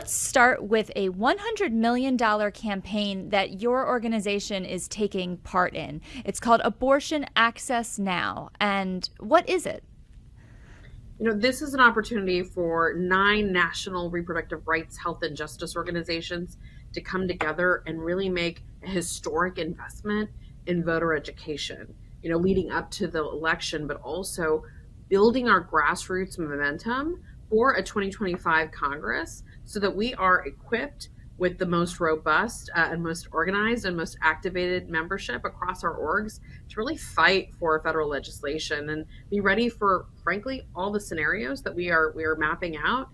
Let's start with a $100 million campaign that your organization is taking part in. It's called Abortion Access Now. And what is it? This is an opportunity for 9 national reproductive rights, health, and justice organizations to come together and really make a historic investment in voter education, leading up to the election, but also building our grassroots momentum for a 2025 Congress so that we are equipped with the most robust and most organized and most activated membership across our orgs to really fight for federal legislation and be ready for, frankly, all the scenarios that we are mapping out,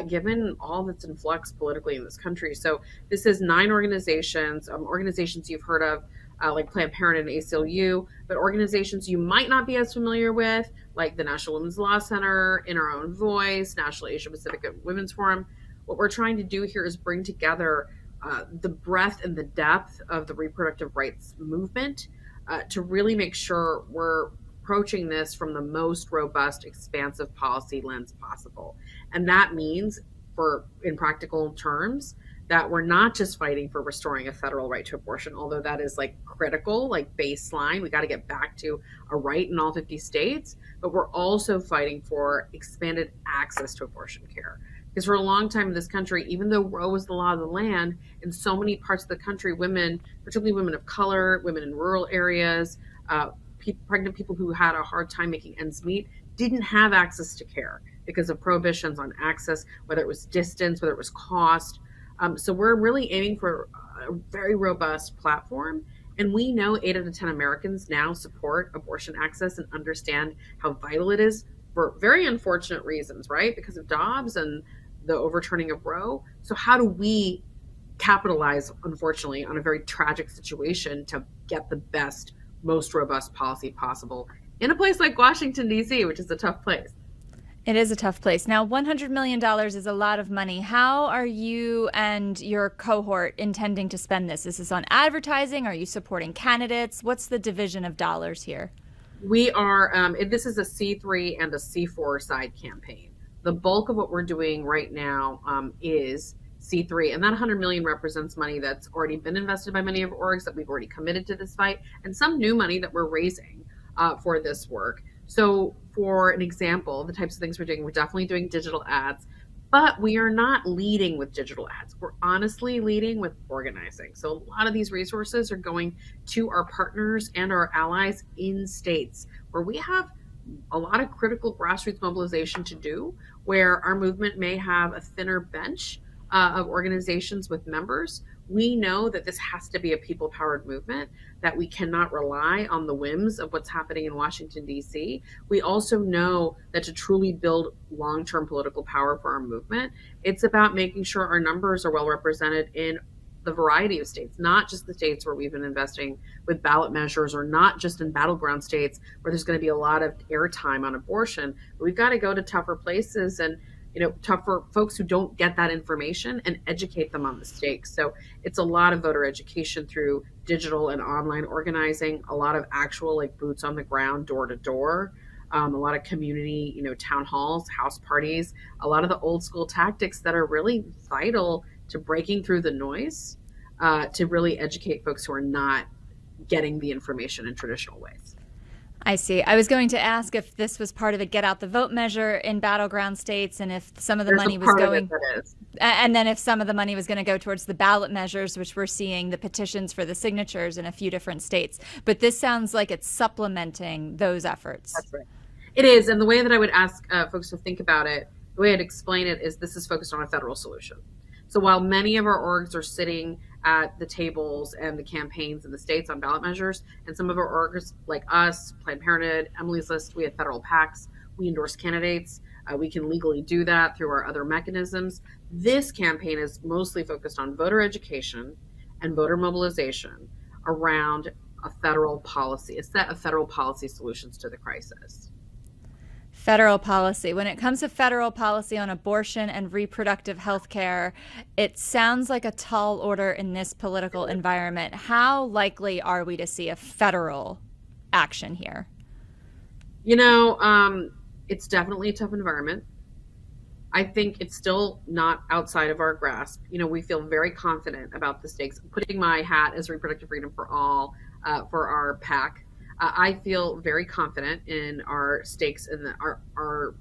given all that's in flux politically in this country. So this is 9 organizations, organizations you've heard of, like Planned Parenthood and ACLU, but organizations you might not be as familiar with, like the National Women's Law Center, In Our Own Voice, National Asia Pacific Women's Forum. What we're trying to do here is bring together the breadth and the depth of the reproductive rights movement to really make sure we're approaching this from the most robust, expansive policy lens possible. And that means, in practical terms, that we're not just fighting for restoring a federal right to abortion, although that is critical, baseline. We got to get back to a right in all 50 states, but we're also fighting for expanded access to abortion care. Because for a long time in this country, even though Roe was the law of the land, in so many parts of the country, women, particularly women of color, women in rural areas, pregnant people who had a hard time making ends meet, didn't have access to care because of prohibitions on access, whether it was distance, whether it was cost. So we're really aiming for a very robust platform. And we know 8 out of 10 Americans now support abortion access and understand how vital it is for very unfortunate reasons, right? Because of Dobbs and the overturning of Roe. So how do we capitalize, unfortunately, on a very tragic situation to get the best, most robust policy possible in a place like Washington, D.C., which is a tough place? It is a tough place. Now, $100 million is a lot of money. How are you and your cohort intending to spend this? Is this on advertising? Are you supporting candidates? What's the division of dollars here? We are, this is a C3 and a C4 side campaign. The bulk of what we're doing right now is C3, and that 100 million represents money that's already been invested by many of our orgs that we've already committed to this fight, and some new money that we're raising for this work. So for an example, the types of things we're doing, we're definitely doing digital ads, but we are not leading with digital ads. We're honestly leading with organizing. So a lot of these resources are going to our partners and our allies in states where we have a lot of critical grassroots mobilization to do, where our movement may have a thinner bench of organizations with members. We know that this has to be a people-powered movement, that we cannot rely on the whims of what's happening in Washington, D.C. We also know that to truly build long-term political power for our movement, it's about making sure our numbers are well represented in the variety of states, not just the states where we've been investing with ballot measures, or not just in battleground states where there's going to be a lot of airtime on abortion. But we've got to go to tougher places and tougher folks who don't get that information and educate them on the stakes. So it's a lot of voter education through digital and online organizing, a lot of actual boots on the ground, door to door, a lot of community, town halls, house parties, a lot of the old school tactics that are really vital to breaking through the noise, to really educate folks who are not getting the information in traditional ways. I see. I was going to ask if this was part of the get out the vote measure in battleground states, and if some of the money was going, and then if some of the money was going to go towards the ballot measures, which we're seeing the petitions for the signatures in a few different states. But this sounds like it's supplementing those efforts. That's right. It is. And the way that I would ask folks to think about it, the way I'd explain it is this is focused on a federal solution. So while many of our orgs are sitting at the tables and the campaigns in the states on ballot measures, and some of our orgs, like us, Planned Parenthood, Emily's List, we have federal PACs, we endorse candidates, we can legally do that through our other mechanisms. This campaign is mostly focused on voter education and voter mobilization around a federal policy, a set of federal policy solutions to the crisis. Federal policy. When it comes to federal policy on abortion and reproductive health care, it sounds like a tall order in this political environment. How likely are we to see a federal action here? It's definitely a tough environment. I think it's still not outside of our grasp. We feel very confident about the stakes. Putting my hat as Reproductive Freedom for All for our PAC, I feel very confident in our stakes and our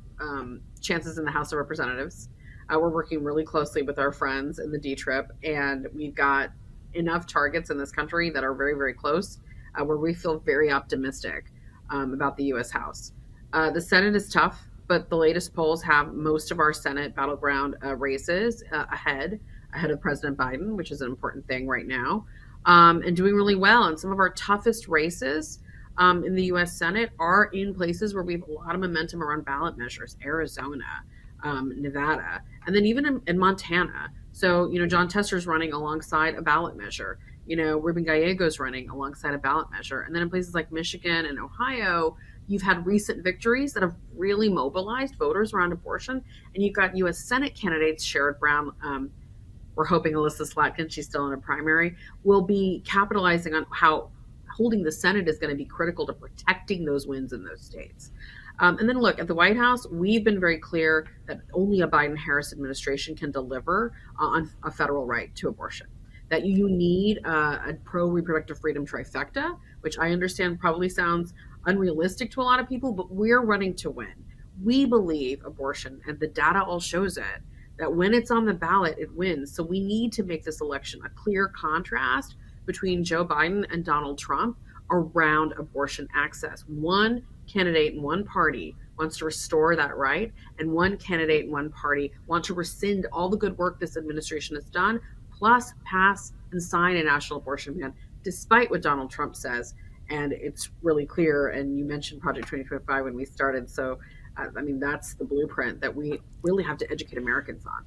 chances in the House of Representatives. We're working really closely with our friends in the D-Trip, and we've got enough targets in this country that are very, very close, where we feel very optimistic about the U.S. House. The Senate is tough, but the latest polls have most of our Senate battleground races ahead of President Biden, which is an important thing right now, and doing really well. And some of our toughest races in the U.S. Senate are in places where we have a lot of momentum around ballot measures: Arizona, Nevada, and then even in Montana. So, John Tester's running alongside a ballot measure. Ruben Gallego's running alongside a ballot measure. And then in places like Michigan and Ohio, you've had recent victories that have really mobilized voters around abortion. And you've got U.S. Senate candidates, Sherrod Brown. We're hoping Alyssa Slatkin, she's still in a primary, will be capitalizing on how holding the Senate is going to be critical to protecting those wins in those states. And then look, at the White House, we've been very clear that only a Biden-Harris administration can deliver on a federal right to abortion. That you need a pro-reproductive freedom trifecta, which I understand probably sounds unrealistic to a lot of people, but we're running to win. We believe abortion, and the data all shows it, that when it's on the ballot, it wins. So we need to make this election a clear contrast between Joe Biden and Donald Trump around abortion access. One candidate in one party wants to restore that right, and one candidate in one party wants to rescind all the good work this administration has done, plus pass and sign a national abortion ban, despite what Donald Trump says. And it's really clear, and you mentioned Project 2025 when we started, so that's the blueprint that we really have to educate Americans on.